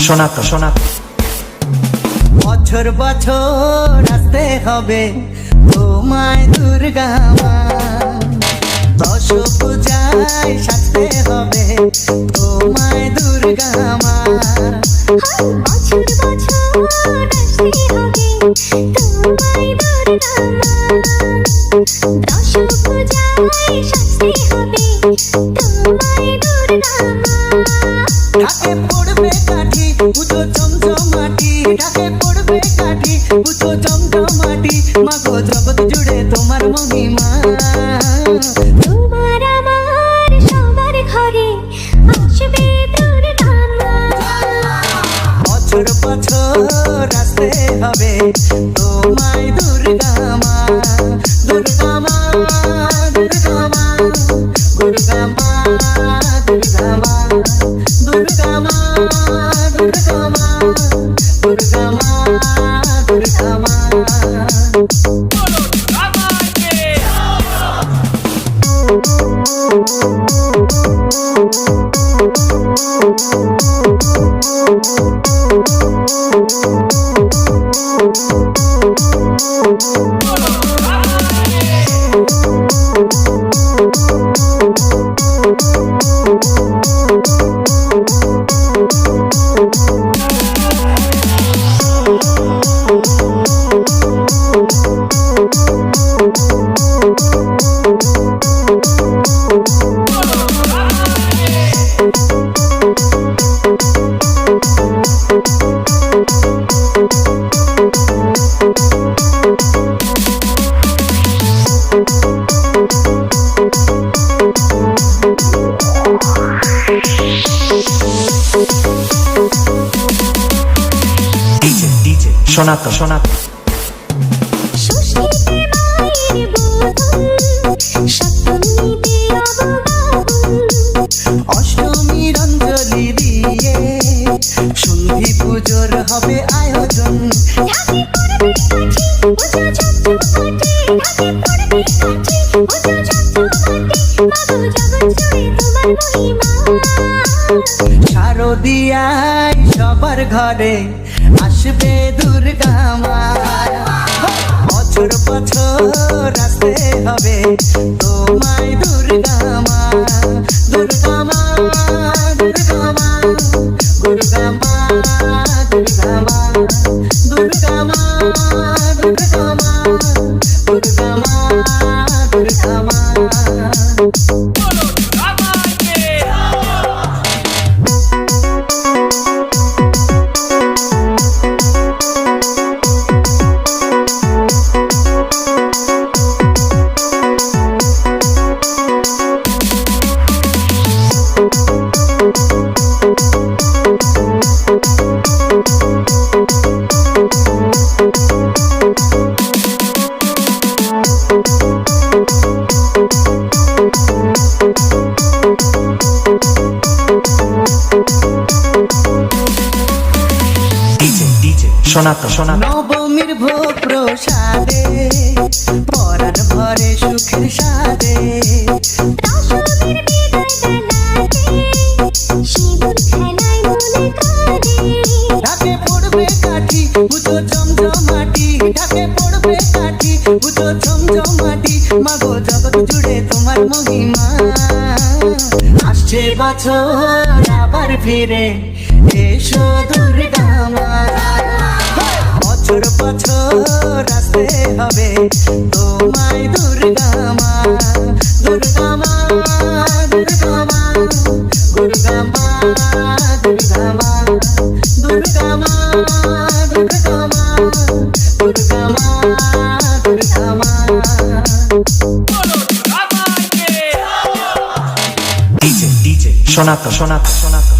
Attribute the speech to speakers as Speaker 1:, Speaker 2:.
Speaker 1: শোনাতো শোনাতো
Speaker 2: বছর বছর আসতে হবে তোমায় দুর্গা মা, দশ পূজায় সাজতে হবে তোমায় দুর্গা মা।
Speaker 3: বছর বছর আসতে হবে তোমায় দুর্গা মা, দশ পূজায় সাজতে হবে তোমায় দুর্গা মা।
Speaker 2: ঢাকে পড়বে কাঠি পুজো চমচমাটি, ঢাকে পড়বে কাঠি পুজো চমচমাটি, মাগো জগৎ জুড়ে তোমার মহিমা।
Speaker 3: তোমার আমার সবার ঘরে আসবে দুর্গা মা।
Speaker 2: বছর বছর আসতে হবে তোমায় দুর্গা মা, দুর্গা মা, দুর্গা মা, দুর্গা মা, দুর্গা মা, দুর্গা মা, দুর্গা মা, দুর্গা মা, দুর্গা মা।
Speaker 1: শোনাতো শোনাতো
Speaker 3: ষষ্ঠীতে মায়ের বোধন, সপ্তমীতে অববাহন,
Speaker 2: অষ্টমীর অঞ্জলি দিয়ে সন্ধি পুজোর হবে আয়োজন।
Speaker 3: ঢাকে পড়বে কাঠি পূজা চমচমাটি, ঢাকে পড়বে কাঠি পূজা চমচমাটি, মাগো জগৎ জুড়ে তোমার মহিমা।
Speaker 2: শারদিয়ায় সবার ঘরে আসবে দুর্গা মা, বছর বছর আসতে হবে তোমায় দুর্গা মা, দুর্গা মা, দুর্গা মা, দুর্গা মা, দুর্গা মা, দুর্গা মা, দুর্গা মা, দুর্গা মা, দুর্গা মা।
Speaker 1: শোনাতো শোনাতো
Speaker 2: নবমীর ভোগ প্রসাদে পরাণ ভরে সুখের সাদে,
Speaker 3: দশমীর বিদায় বেলাতে সিঁদুর খেলায় মনে করে,
Speaker 2: ঢাকে পড়বে কাঠি পুজো চমচমাটি, ঢাকে পড়বে কাঠি পুজো চমচমাটি, মাগো জগৎ জুড়ে তোমার মহিমা। আসছে বছর আবার ফিরে এসো দুর্গা মা, বছর বছর আসতে হবে তোমায় দুর্গা মা, দুর্গা মা, দুর্গা মা, দুর্গা মা, দুর্গা মা, দুর্গা মা, দুর্গা মা, দুর্গা মা, দুর্গা মা।
Speaker 1: শোনাতো শোনাতো শোনাতো